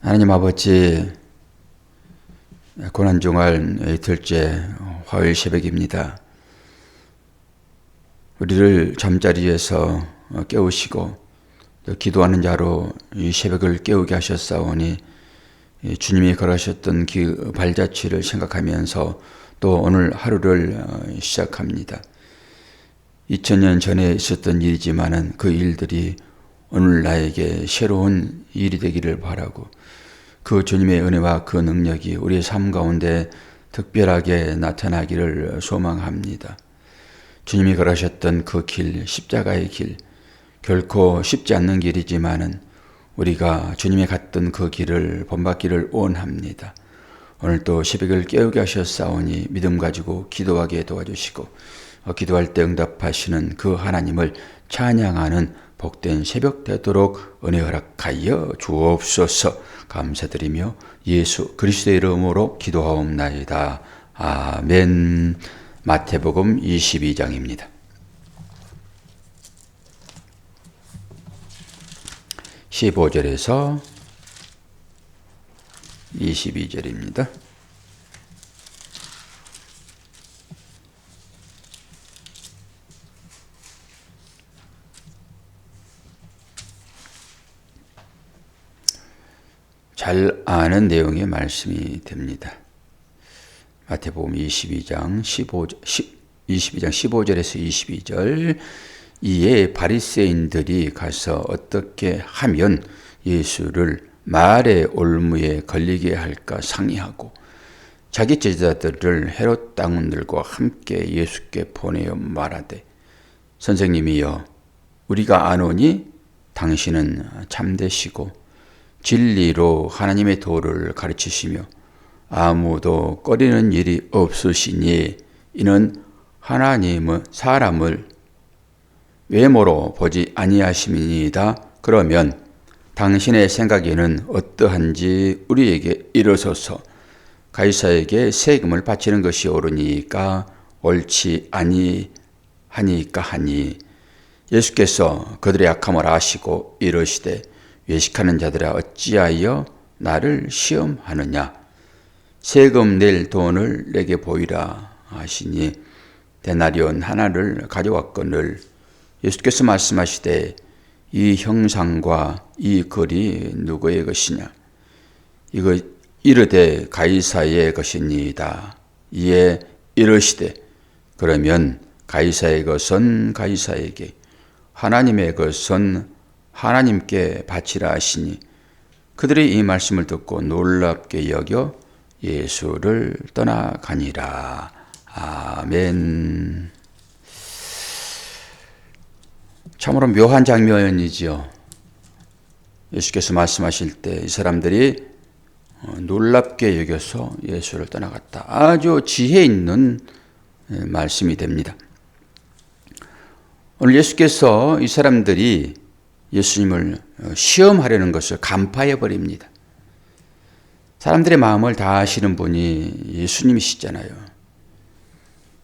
하나님 아버지, 고난주말 이틀째 화요일 새벽입니다. 우리를 잠자리에서 깨우시고 또 기도하는 자로 이 새벽을 깨우게 하셨사오니 주님이 걸으셨던 그 발자취를 생각하면서 또 오늘 하루를 시작합니다. 2000년 전에 있었던 일이지만은 그 일들이 오늘 나에게 새로운 일이 되기를 바라고 그 주님의 은혜와 그 능력이 우리의 삶 가운데 특별하게 나타나기를 소망합니다. 주님이 걸으셨던 그 길, 십자가의 길, 결코 쉽지 않는 길이지만은 우리가 주님이 갔던 그 길을 본받기를 원합니다. 오늘 또 새벽을 깨우게 하셨사오니 믿음 가지고 기도하게 도와주시고 기도할 때 응답하시는 그 하나님을 찬양하는 복된 새벽 되도록 은혜 허락하여 주옵소서. 감사드리며 예수 그리스도의 이름으로 기도하옵나이다. 아멘. 마태복음 22장입니다. 15절에서 22절입니다. 잘 아는 내용의 말씀이 됩니다. 마태복음 22장 15절에서 22절. 이에 바리새인들이 가서 어떻게 하면 예수를 말의 올무에 걸리게 할까 상의하고 자기 제자들을 헤롯 당원들과 함께 예수께 보내어 말하되, 선생님이여, 우리가 아노니 당신은 참되시고 진리로 하나님의 도를 가르치시며 아무도 꺼리는 일이 없으시니 이는 하나님은 사람을 외모로 보지 아니하심이니이다. 그러면 당신의 생각에는 어떠한지 우리에게 이르소서. 가이사에게 세금을 바치는 것이 옳으니까 옳지 아니하니까 하니, 예수께서 그들의 악함을 아시고 이르시되, 외식하는 자들아 어찌하여 나를 시험하느냐. 세금 낼 돈을 내게 보이라 하시니 데나리온 하나를 가져왔거늘 예수께서 말씀하시되, 이 형상과 이 글이 누구의 것이냐. 이거 이르되 가이사의 것이니이다. 이에 이르시되, 그러면 가이사의 것은 가이사에게, 하나님의 것은 하나님께 바치라 하시니, 그들이 이 말씀을 듣고 놀랍게 여겨 예수를 떠나가니라. 아멘. 참으로 묘한 장면이지요. 예수께서 말씀하실 때 이 사람들이 놀랍게 여겨서 예수를 떠나갔다. 아주 지혜 있는 말씀이 됩니다. 오늘 예수께서 이 사람들이 예수님을 시험하려는 것을 간파해 버립니다. 사람들의 마음을 다 아시는 분이 예수님이시잖아요.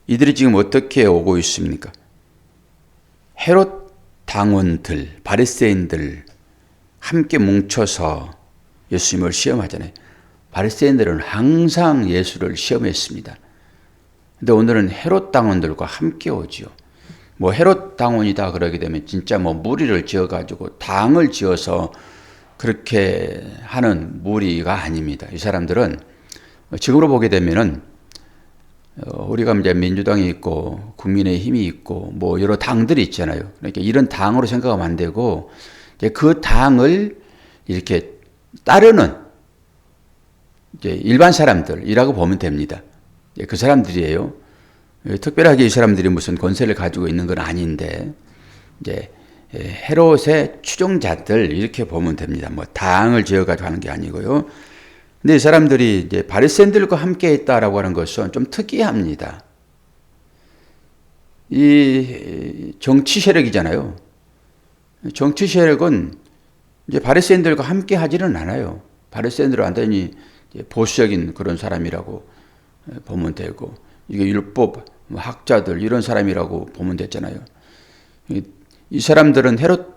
이들이 지금 어떻게 오고 있습니까? 헤롯 당원들, 바리새인들 함께 뭉쳐서 예수님을 시험하잖아요. 바리새인들은 항상 예수를 시험했습니다. 근데 오늘은 헤롯 당원들과 함께 오지요. 뭐 헤롯 당원이다 그러게 되면 진짜 뭐 무리를 지어가지고 당을 지어서 그렇게 하는 무리가 아닙니다. 이 사람들은 지금으로 보게 되면은 우리가 이제 민주당이 있고 국민의힘이 있고 뭐 여러 당들이 있잖아요. 그러니까 이런 당으로 생각하면 안 되고 그 당을 이렇게 따르는 이제 일반 사람들이라고 보면 됩니다. 그 사람들이에요. 특별하게 이 사람들이 무슨 권세를 가지고 있는 건 아닌데 이제 헤롯의 추종자들 이렇게 보면 됩니다. 뭐 당을 지어가지고 하는 게 아니고요. 근데 이 사람들이 이제 바리새인들과 함께 했다라고 하는 것은 좀 특이합니다. 이 정치 세력이잖아요. 정치 세력은 이제 바리새인들과 함께 하지는 않아요. 바리새인들은 완전히 보수적인 그런 사람이라고 보면 되고, 이게 율법 학자들 이런 사람이라고 보면 됐잖아요. 이 사람들은 헤롯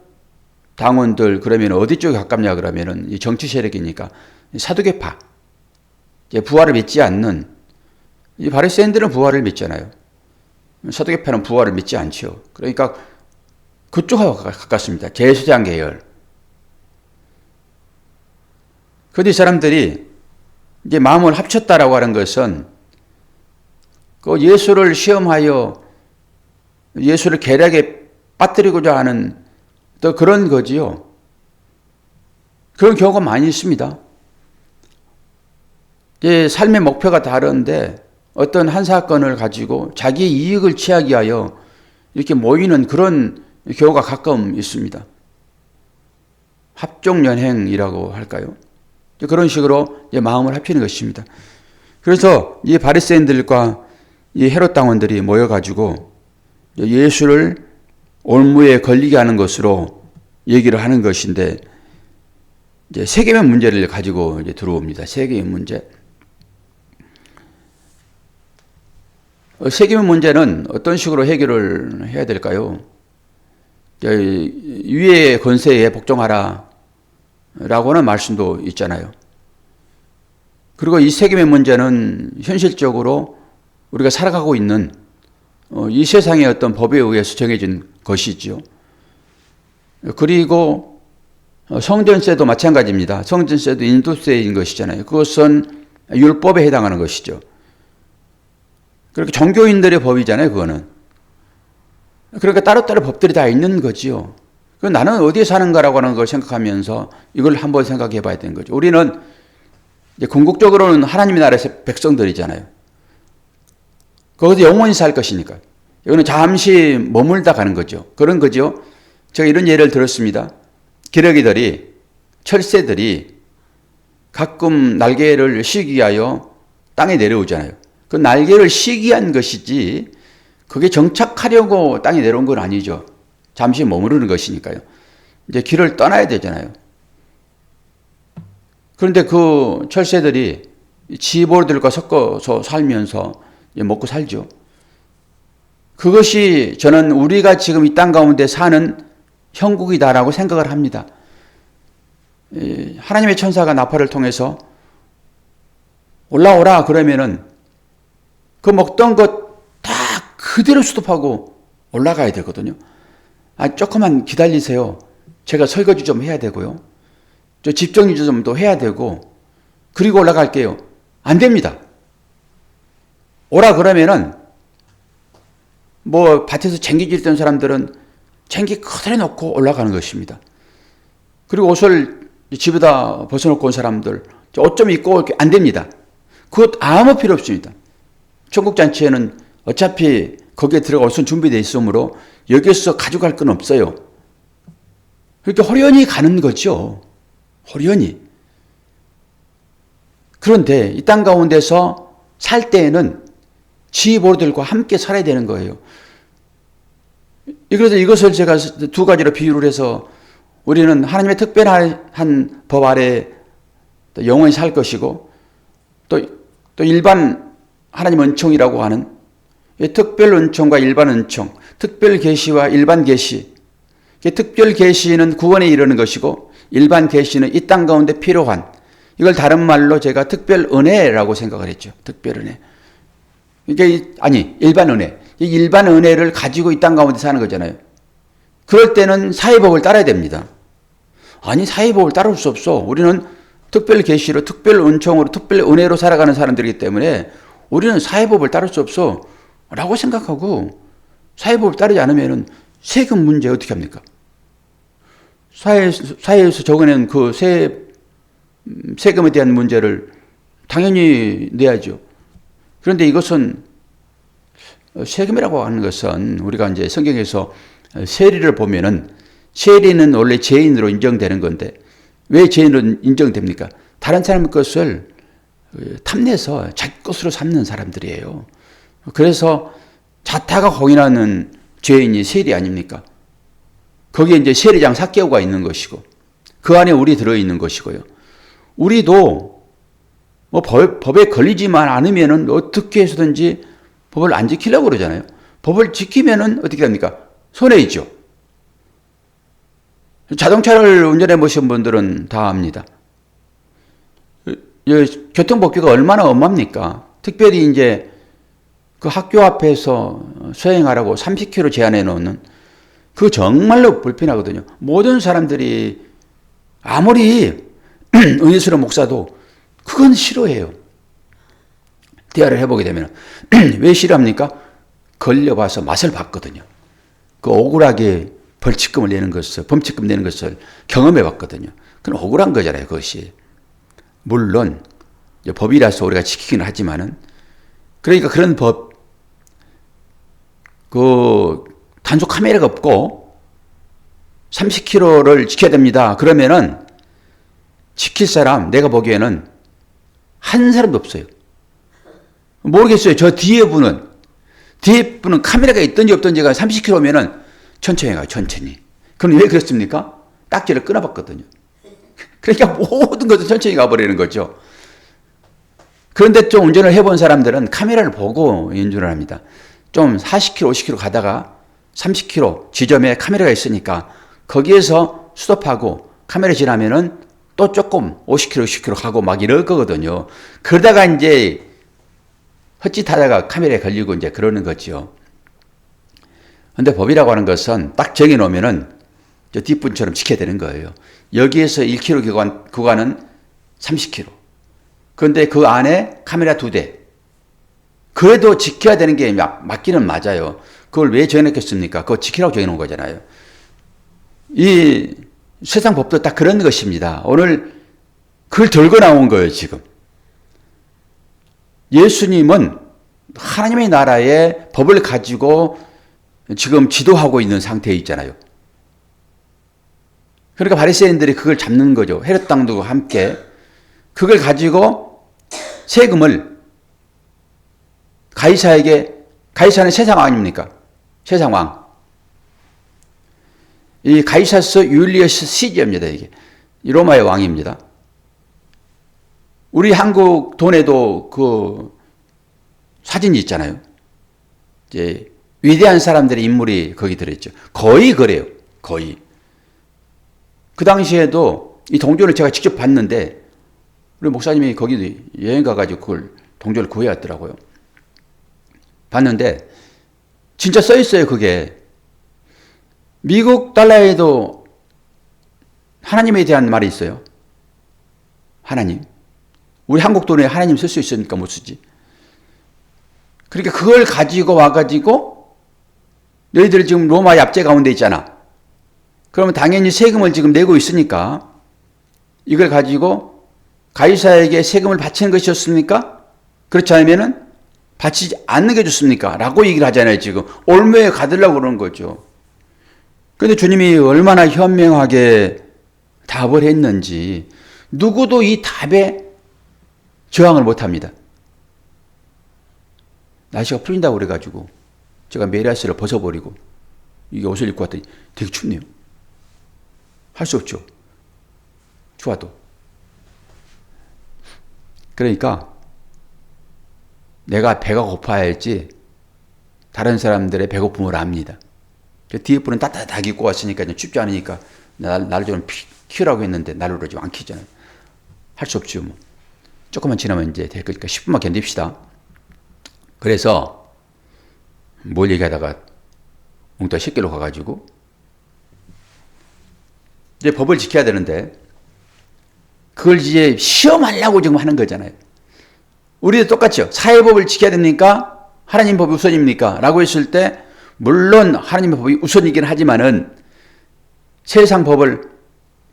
당원들 그러면 어디 쪽에 가깝냐 그러면은 이 정치 세력이니까 사두개파, 부활을 믿지 않는 이 바리새인들은 부활을 믿잖아요. 사두개파는 부활을 믿지 않죠. 그러니까 그쪽하고 가깝습니다. 제사장 계열. 그런데 이 사람들이 이제 마음을 합쳤다라고 하는 것은 그 예수를 시험하여 예수를 계략에 빠뜨리고자 하는 또 그런 거지요. 그런 경우가 많이 있습니다. 이제 삶의 목표가 다른데 어떤 한 사건을 가지고 자기의 이익을 취하기 위하여 이렇게 모이는 그런 경우가 가끔 있습니다. 합종연행이라고 할까요? 그런 식으로 마음을 합치는 것입니다. 그래서 이 바리새인들과 이 헤롯 당원들이 모여가지고 예수를 올무에 걸리게 하는 것으로 얘기를 하는 것인데, 이제 세계면 문제를 가지고 이제 들어옵니다. 세계면 문제. 세계면 문제는 어떤 식으로 해결을 해야 될까요? 위의 권세에 복종하라 라고 하는 말씀도 있잖아요. 그리고 이 세계면 문제는 현실적으로 우리가 살아가고 있는 이 세상의 어떤 법에 의해서 정해진 것이지요. 그리고 성전세도 마찬가지입니다. 성전세도 인도세인 것이잖아요. 그것은 율법에 해당하는 것이죠. 그렇게 종교인들의 법이잖아요, 그거는. 그러니까 따로따로 법들이 다 있는 거지요. 나는 어디에 사는가라고 하는 걸 생각하면서 이걸 한번 생각해 봐야 되는 거죠. 우리는 이제 궁극적으로는 하나님의 나라에서 백성들이잖아요. 거기서 영원히 살 것이니까. 이거는 잠시 머물다 가는 거죠. 그런 거죠. 제가 이런 예를 들었습니다. 기러기들이, 철새들이 가끔 날개를 쉬기 위하여 땅에 내려오잖아요. 그 날개를 쉬기 위한 것이지 그게 정착하려고 땅에 내려온 건 아니죠. 잠시 머무르는 것이니까요. 이제 길을 떠나야 되잖아요. 그런데 그 철새들이 지보들과 섞어서 살면서 먹고 살죠. 그것이 저는 우리가 지금 이 땅 가운데 사는 형국이다라고 생각을 합니다. 하나님의 천사가 나팔을 통해서 올라오라 그러면은 그 먹던 것 다 그대로 수습하고 올라가야 되거든요. 조금만 기다리세요. 제가 설거지 좀 해야 되고요. 저 집 정리 좀 또 해야 되고, 그리고 올라갈게요. 안 됩니다. 오라 그러면은 뭐 밭에서 쟁기질 던 사람들은 쟁기 그대로 놓고 올라가는 것입니다. 그리고 옷을 집에다 벗어놓고 온 사람들 옷 좀 입고 안 됩니다. 그것 아무 필요 없습니다. 천국잔치에는 어차피 거기에 들어갈 옷은 준비되어 있으므로 여기서 가져갈 건 없어요. 그렇게 호련히 가는 거죠. 호련히. 그런데 이 땅 가운데서 살 때에는 지보들과 함께 살아야 되는 거예요. 그래서 이것을 제가 두 가지로 비유를 해서 우리는 하나님의 특별한 법 아래 영원히 살 것이고 또 일반 하나님 은총이라고 하는 특별 은총과 일반 은총, 특별 계시와 일반 계시. 특별 계시는 구원에 이르는 것이고 일반 계시는 이 땅 가운데 필요한, 이걸 다른 말로 제가 특별 은혜라고 생각을 했죠. 특별 은혜. 이게 일반 은혜. 이 일반 은혜를 가지고 이 땅 가운데 사는 거잖아요. 그럴 때는 사회법을 따라야 됩니다. 사회법을 따를 수 없어. 우리는 특별 계시로, 특별 은총으로, 특별 은혜로 살아가는 사람들이기 때문에 우리는 사회법을 따를 수 없어 라고 생각하고, 사회법을 따르지 않으면 세금 문제 어떻게 합니까? 사회에서 적어낸 그 세금에 대한 문제를 당연히 내야죠. 그런데 이것은 세금이라고 하는 것은 우리가 이제 성경에서 세리를 보면은 세리는 원래 죄인으로 인정되는 건데 왜 죄인으로 인정됩니까? 다른 사람의 것을 탐내서 자기 것으로 삼는 사람들이에요. 그래서 자타가 공인하는 죄인이 세리 아닙니까? 거기에 이제 세리장 삭개오가 있는 것이고 그 안에 우리 들어있는 것이고요. 우리도 뭐 법에 걸리지만 않으면은 어떻게 해서든지 법을 안 지키려고 그러잖아요. 법을 지키면은 어떻게 됩니까? 손해이죠. 자동차를 운전해 보신 분들은 다 압니다. 교통법규가 얼마나 엄합니까? 특별히 이제 그 학교 앞에서 수행하라고 30km 제한해 놓는 그 정말로 불편하거든요. 모든 사람들이 아무리 은혜스러운 목사도 그건 싫어해요. 대화를 해보게 되면 왜 싫어합니까? 걸려봐서 맛을 봤거든요. 그 억울하게 벌칙금을 내는 것을, 범칙금 내는 것을 경험해 봤거든요. 그건 억울한 거잖아요, 그것이. 물론 법이라서 우리가 지키기는 하지만은, 그러니까 그런 법, 단속 카메라가 없고 30km를 지켜야 됩니다. 그러면은 지킬 사람 내가 보기에는 한 사람도 없어요. 모르겠어요. 저 뒤에 분은 카메라가 있든지 없든지가 30km면은 천천히 가요, 천천히. 그럼 왜 그렇습니까? 딱지를 끊어봤거든요. 그러니까 모든 것은 천천히 가버리는 거죠. 그런데 좀 운전을 해본 사람들은 카메라를 보고 운전을 합니다. 좀 40km, 50km 가다가 30km 지점에 카메라가 있으니까 거기에서 스톱하고 카메라 지나면은 또 조금 50km, 60km 가고 막 이럴 거거든요. 그러다가 이제 헛짓하다가 카메라에 걸리고 이제 그러는 거죠. 근데 법이라고 하는 것은 딱 정해놓으면은 저 뒷분처럼 지켜야 되는 거예요. 여기에서 1km 구간은 30km. 그런데 그 안에 카메라 2대. 그래도 지켜야 되는 게 맞기는 맞아요. 그걸 왜 정해놨겠습니까? 그거 지키라고 정해놓은 거잖아요. 이 세상 법도 딱 그런 것입니다. 오늘 그걸 들고 나온 거예요, 지금. 예수님은 하나님의 나라의 법을 가지고 지금 지도하고 있는 상태에 있잖아요. 그러니까 바리새인들이 그걸 잡는 거죠. 헤롯 당도 함께. 그걸 가지고 세금을 가이사는 세상 왕입니까? 세상 왕. 이 가이사스 율리어스 시저입니다, 이게. 이 로마의 왕입니다. 우리 한국 돈에도 그 사진이 있잖아요. 이제 위대한 사람들의 인물이 거기 들어있죠. 거의 그래요. 거의. 그 당시에도 이 동전을 제가 직접 봤는데 우리 목사님이 거기 여행 가가지고 그걸 동전을 구해왔더라고요. 봤는데 진짜 써있어요, 그게. 미국 달러에도 하나님에 대한 말이 있어요. 하나님. 우리 한국 돈에 하나님 쓸 수 있으니까 못 쓰지. 그러니까 그걸 가지고 와가지고 너희들 지금 로마 납제 가운데 있잖아. 그러면 당연히 세금을 지금 내고 있으니까 이걸 가지고 가이사에게 세금을 바치는 것이었습니까? 그렇지 않으면은 바치지 않는 게 좋습니까? 라고 얘기를 하잖아요, 지금. 올무에 가두려고 그러는 거죠. 그런데 주님이 얼마나 현명하게 답을 했는지 누구도 이 답에 저항을 못 합니다. 날씨가 풀린다고 그래가지고 제가 메리아스를 벗어버리고 이게 옷을 입고 왔더니 되게 춥네요. 할 수 없죠. 추워도. 그러니까 내가 배가 고파야 할지 다른 사람들의 배고픔을 압니다. 뒤에 분은 따뜻하게 입고 왔으니까 춥지 않으니까 나를 좀 키우라고 했는데 나를 지금 안 키잖아요. 할 수 없죠. 뭐. 조금만 지나면 이제 될 거니까 10분만 견딥시다. 그래서 뭘 얘기하다가 웅따 10개로 가가지고 이제 법을 지켜야 되는데 그걸 이제 시험하려고 지금 하는 거잖아요. 우리도 똑같죠. 사회법을 지켜야 됩니까? 하나님 법이 우선입니까? 라고 했을 때 물론 하나님의 법이 우선이긴 하지만은 세상 법을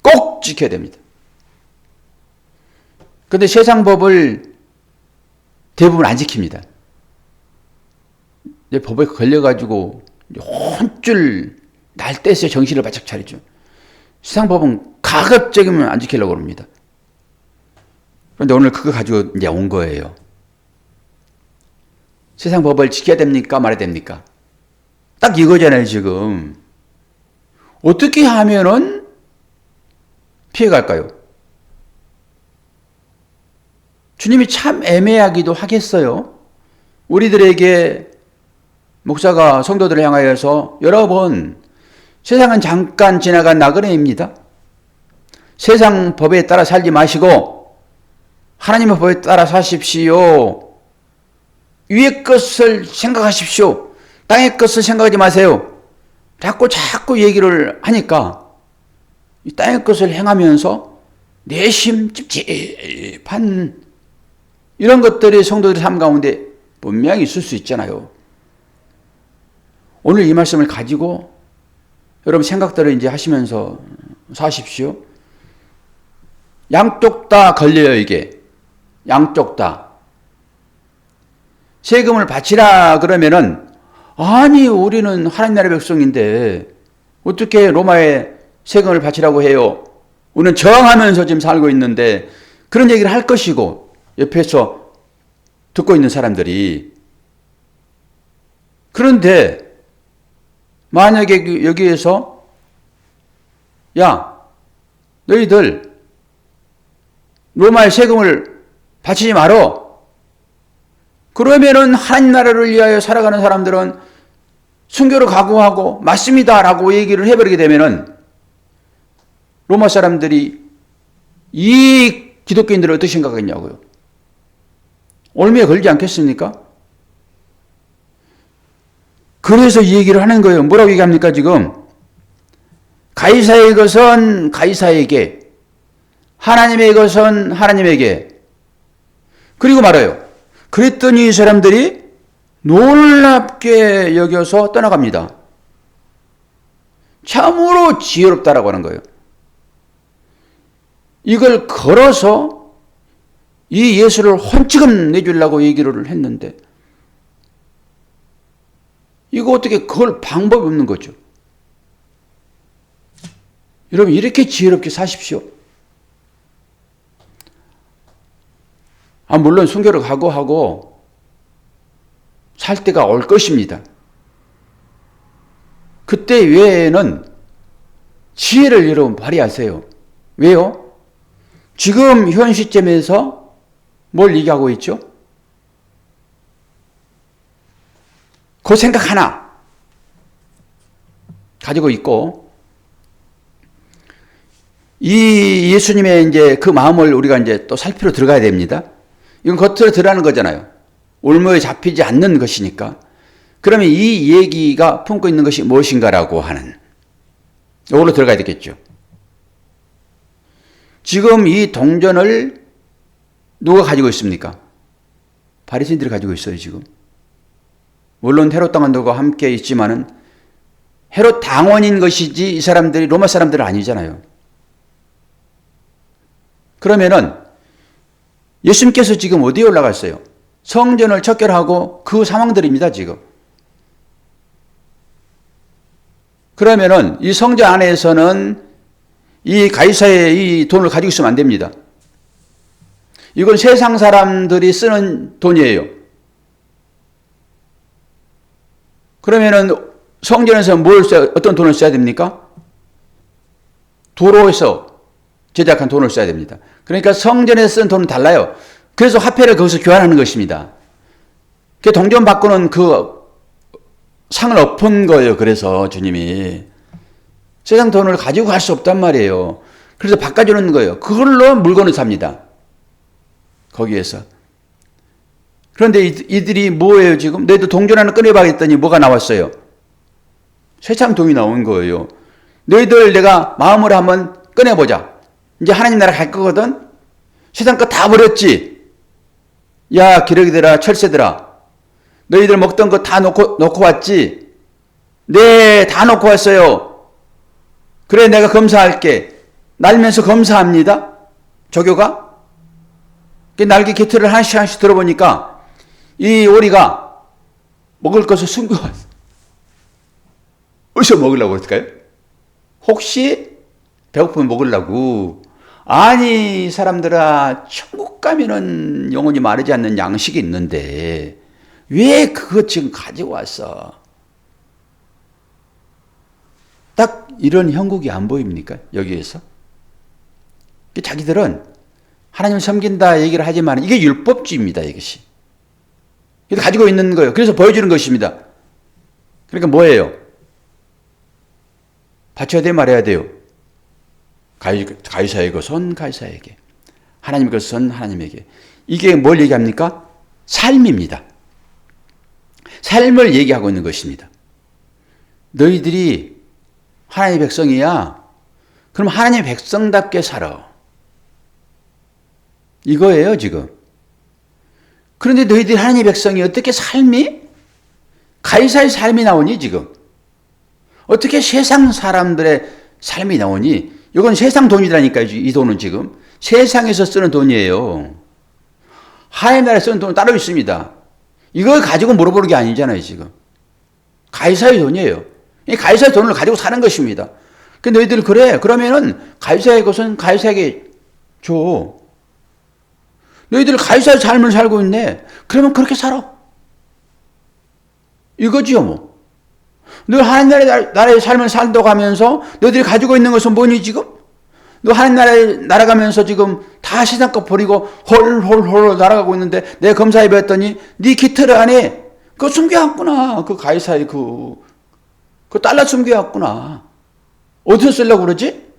꼭 지켜야 됩니다. 그런데 세상 법을 대부분 안 지킵니다. 이제 법에 걸려가지고 혼줄 날 때서 정신을 바짝 차리죠. 세상 법은 가급적이면 안 지키려고 합니다. 그런데 오늘 그거 가지고 이제 온 거예요. 세상 법을 지켜야 됩니까? 말아야 됩니까? 딱 이거잖아요, 지금. 어떻게 하면은 피해갈까요? 주님이 참 애매하기도 하겠어요. 우리들에게 목사가 성도들을 향하여서 여러분, 세상은 잠깐 지나간 나그네입니다. 세상 법에 따라 살지 마시고 하나님의 법에 따라 사십시오. 위의 것을 생각하십시오. 땅의 것을 생각하지 마세요. 자꾸 얘기를 하니까 이 땅의 것을 행하면서 내심 찝찝한 이런 것들이 성도들의 삶 가운데 분명히 있을 수 있잖아요. 오늘 이 말씀을 가지고 여러분 생각들을 이제 하시면서 사십시오. 양쪽 다 걸려요, 이게. 양쪽 다. 세금을 바치라 그러면은, 아니, 우리는 하나님 나라의 백성인데, 어떻게 로마에 세금을 바치라고 해요? 우리는 정하면서 지금 살고 있는데, 그런 얘기를 할 것이고, 옆에서 듣고 있는 사람들이. 그런데, 만약에 여기에서, 야, 너희들, 로마의 세금을 바치지 말어. 그러면은 하나님 나라를 위하여 살아가는 사람들은 순교를 각오하고 맞습니다 라고 얘기를 해버리게 되면은 로마 사람들이 이 기독교인들을 어떻게 생각하겠냐고요. 올무에 걸리지 않겠습니까? 그래서 이 얘기를 하는 거예요. 뭐라고 얘기합니까 지금? 가이사의 것은 가이사에게, 하나님의 것은 하나님에게. 그리고 말해요. 그랬더니 이 사람들이 놀랍게 여겨서 떠나갑니다. 참으로 지혜롭다라고 하는 거예요. 이걸 걸어서 이 예수를 혼치금 내주려고 얘기를 했는데 이거 어떻게 그걸 방법이 없는 거죠. 여러분 이렇게 지혜롭게 사십시오. 물론 순교를 각오하고 살 때가 올 것입니다. 그때 외에는 지혜를 여러분 발휘하세요. 왜요? 지금 현 시점에서 뭘 얘기하고 있죠? 그 생각 하나 가지고 있고, 이 예수님의 이제 그 마음을 우리가 이제 또 살피러 들어가야 됩니다. 이건 겉으로 드러나는 거잖아요. 올무에 잡히지 않는 것이니까. 그러면 이 얘기가 품고 있는 것이 무엇인가라고 하는, 이걸로 들어가야 되겠죠. 지금 이 동전을 누가 가지고 있습니까? 바리새인들이 가지고 있어요, 지금. 물론 헤롯 당원들과 함께 있지만은 헤롯 당원인 것이지 이 사람들이 로마 사람들은 아니잖아요. 그러면은 예수님께서 지금 어디에 올라갔어요? 성전을 척결하고 그 상황들입니다, 지금. 그러면은 이 성전 안에서는 이 가이사의 이 돈을 가지고 있으면 안 됩니다. 이건 세상 사람들이 쓰는 돈이에요. 그러면은 성전에서 어떤 돈을 써야 됩니까? 도로에서 제작한 돈을 써야 됩니다. 그러니까 성전에서 쓴 돈은 달라요. 그래서 화폐를 거기서 교환하는 것입니다. 그 동전 바꾸는 그 상을 엎은 거예요. 그래서 주님이 세상 돈을 가지고 갈 수 없단 말이에요. 그래서 바꿔주는 거예요. 그걸로 물건을 삽니다. 거기에서. 그런데 이들이 뭐예요 지금? 너희들 동전 하나 꺼내봐 했더니 뭐가 나왔어요? 쇠창통이 나온 거예요. 너희들 내가 마음으로 한번 꺼내보자. 이제 하나님 나라 갈 거거든? 세상 거 다 버렸지? 야 기러기들아 철새들아 너희들 먹던 거 다 놓고 왔지? 네 다 놓고 왔어요. 그래 내가 검사할게. 날면서 검사합니다. 조교가. 날개 깃털을 하나씩 하나씩 들어보니까 이 오리가 먹을 것을 숨겨왔어. 어디서 먹으려고 했을까요? 혹시 배고프면 먹으려고. 아니 사람들아 천국 가면은 영원히 마르지 않는 양식이 있는데 왜 그거 지금 가지고 왔어? 딱 이런 형국이 안 보입니까? 여기에서. 자기들은 하나님을 섬긴다 얘기를 하지만 이게 율법주의입니다. 이것이. 이거 가지고 있는 거예요. 그래서 보여주는 것입니다. 그러니까 뭐예요? 바쳐야 돼 말해야 돼요? 가이사의 것은 가이사에게, 하나님 것은 하나님에게. 이게 뭘 얘기합니까? 삶입니다. 삶을 얘기하고 있는 것입니다. 너희들이 하나님의 백성이야. 그럼 하나님의 백성답게 살아. 이거예요, 지금. 그런데 너희들이 하나님의 백성이 어떻게 삶이? 가이사의 삶이 나오니, 지금. 어떻게 세상 사람들의 삶이 나오니? 이건 세상 돈이라니까요, 이 돈은 지금. 세상에서 쓰는 돈이에요. 하나님 나라에 쓰는 돈은 따로 있습니다. 이걸 가지고 물어보는 게 아니잖아요, 지금. 가이사의 돈이에요. 이 가이사의 돈을 가지고 사는 것입니다. 근데 너희들 그래. 그러면은 가이사의 것은 가이사에게 줘. 너희들 가이사의 삶을 살고 있네. 그러면 그렇게 살아. 이거지요, 뭐. 너 하나님 나라의 삶을 산다고 하면서 너희들이 가지고 있는 것은 뭐니, 지금? 너 하나님 나라에 날아가면서 지금 다 세상 것 버리고 홀홀홀 날아가고 있는데 내가 검사해 봤더니 네 깃털 안에 그거 숨겨왔구나. 그 가이사의 그 달러 숨겨왔구나. 어디서 쓰려고 그러지?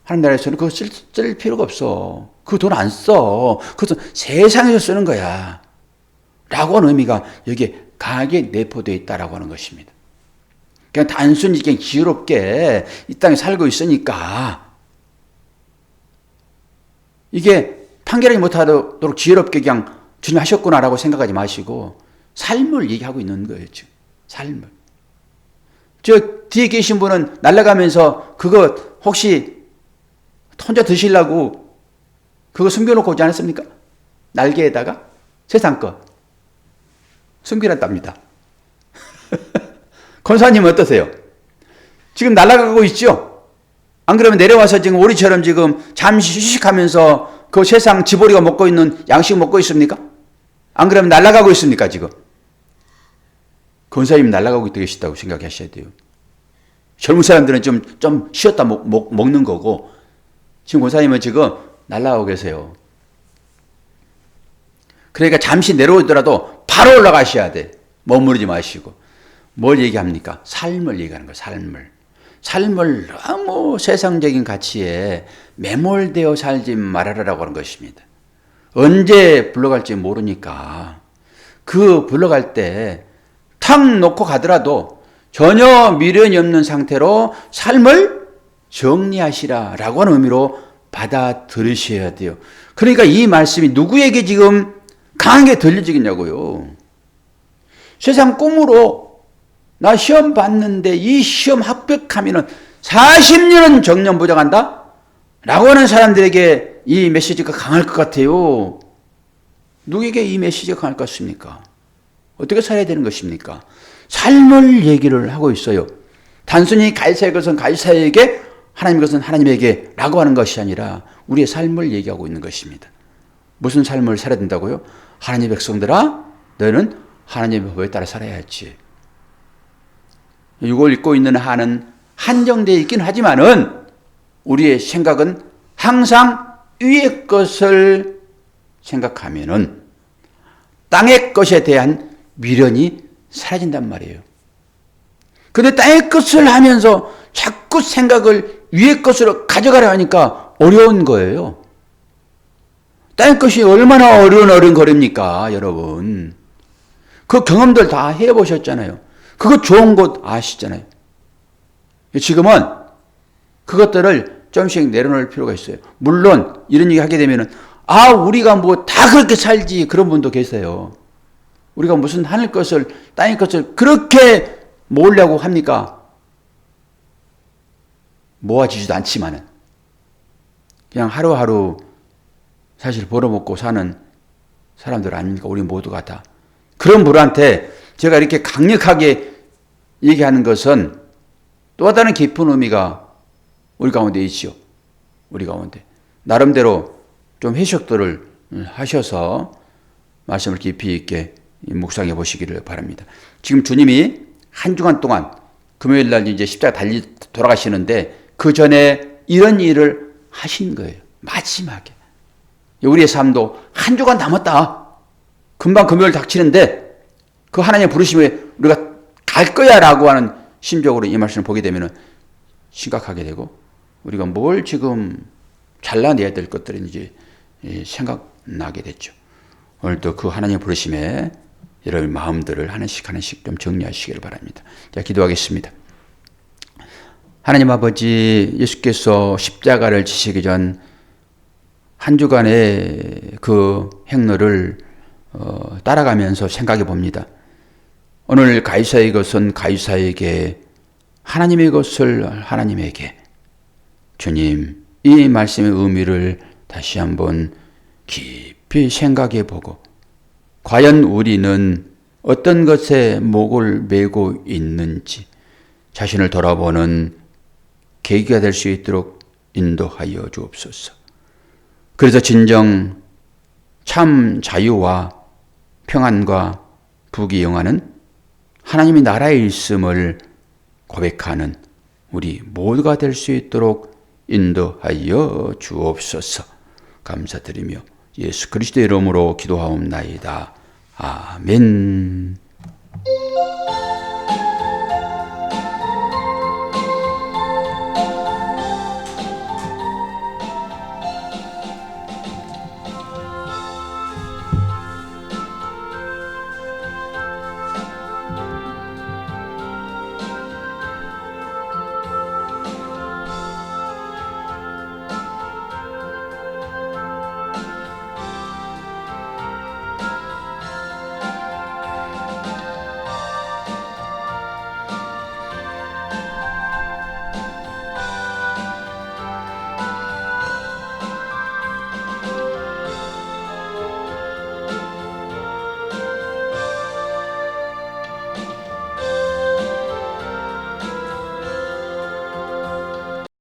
하나님 나라에서는 그거 쓸 필요가 없어. 그 돈 안 써. 그것은 세상에서 쓰는 거야. 라고 하는 의미가 여기에 강하게 내포되어 있다라고 하는 것입니다. 그냥 단순히 그냥 지혜롭게 이 땅에 살고 있으니까 이게 판결하지 못하도록 지혜롭게 그냥 주님 하셨구나라고 생각하지 마시고 삶을 얘기하고 있는 거예요, 지금. 삶을. 저 뒤에 계신 분은 날아가면서 그거 혹시 혼자 드시려고 그거 숨겨놓고 오지 않았습니까? 날개에다가 세상 거 숨겨놨답니다. 권사님은 어떠세요? 지금 날아가고 있죠? 안 그러면 내려와서 지금 우리처럼 지금 잠시 휴식하면서 그 세상 지보리가 먹고 있는 양식 먹고 있습니까? 안 그러면 날아가고 있습니까, 지금? 권사님 날아가고 계시다고 생각하셔야 돼요. 젊은 사람들은 좀 쉬었다 먹는 거고, 지금 권사님은 지금 날아가고 계세요. 그러니까 잠시 내려오더라도 바로 올라가셔야 돼. 머무르지 마시고. 뭘 얘기합니까? 삶을 얘기하는 거예요, 삶을. 삶을 너무 세상적인 가치에 매몰되어 살지 말아라라고 하는 것입니다. 언제 불러갈지 모르니까 그 불러갈 때 탁 놓고 가더라도 전혀 미련이 없는 상태로 삶을 정리하시라라고 하는 의미로 받아들이셔야 돼요. 그러니까 이 말씀이 누구에게 지금 강하게 들려지겠냐고요. 세상 꿈으로 나 시험 봤는데 이 시험 합격하면은 40년은 정년 보장한다? 라고 하는 사람들에게 이 메시지가 강할 것 같아요. 누구에게 이 메시지가 강할 것 같습니까? 어떻게 살아야 되는 것입니까? 삶을 얘기를 하고 있어요. 단순히 가이사의 것은 가이사에게, 하나님의 것은 하나님에게 라고 하는 것이 아니라 우리의 삶을 얘기하고 있는 것입니다. 무슨 삶을 살아야 된다고요? 하나님의 백성들아, 너희는 하나님의 법에 따라 살아야지. 이걸 읽고 있는 한은 한정되어 있긴 하지만은 우리의 생각은 항상 위의 것을 생각하면은 땅의 것에 대한 미련이 사라진단 말이에요. 근데 땅의 것을 하면서 자꾸 생각을 위의 것으로 가져가려 하니까 어려운 거예요. 땅의 것이 얼마나 어른거립니까, 여러분. 그 경험들 다 해보셨잖아요. 그거 좋은 것 아시잖아요. 지금은 그것들을 좀씩 내려놓을 필요가 있어요. 물론 이런 얘기 하게 되면은 우리가 뭐 다 그렇게 살지, 그런 분도 계세요. 우리가 무슨 하늘 것을, 땅의 것을 그렇게 모으려고 합니까? 모아지지도 않지만은 그냥 하루하루 사실 벌어먹고 사는 사람들 아닙니까? 우리 모두가 다. 그런 분한테 제가 이렇게 강력하게 얘기하는 것은 또 다른 깊은 의미가 우리 가운데 있죠. 우리 가운데. 나름대로 좀 해석들을 하셔서 말씀을 깊이 있게 묵상해 보시기를 바랍니다. 지금 주님이 한 주간 동안 금요일 날 이제 십자가 돌아가시는데 그 전에 이런 일을 하신 거예요. 마지막에. 우리의 삶도 한 주간 남았다. 금방 금요일 닥치는데 그 하나님의 부르심에 우리가 갈 거야 라고 하는 심적으로 이 말씀을 보게 되면 심각하게 되고 우리가 뭘 지금 잘라내야 될 것들인지 생각나게 됐죠. 오늘도 그 하나님의 부르심에 여러분 마음들을 하나씩 좀 정리하시기를 바랍니다. 자, 기도하겠습니다. 하나님 아버지, 예수께서 십자가를 지시기 전 한 주간의 그 행로를 따라가면서 생각해 봅니다. 오늘 가이사의 것은 가이사에게, 하나님의 것을 하나님에게. 주님, 이 말씀의 의미를 다시 한번 깊이 생각해 보고, 과연 우리는 어떤 것에 목을 메고 있는지 자신을 돌아보는 계기가 될 수 있도록 인도하여 주옵소서. 그래서 진정 참 자유와 평안과 부귀 영화는 하나님의 나라에 있음을 고백하는 우리 모두가 될 수 있도록 인도하여 주옵소서. 감사드리며 예수 그리스도의 이름으로 기도하옵나이다. 아멘.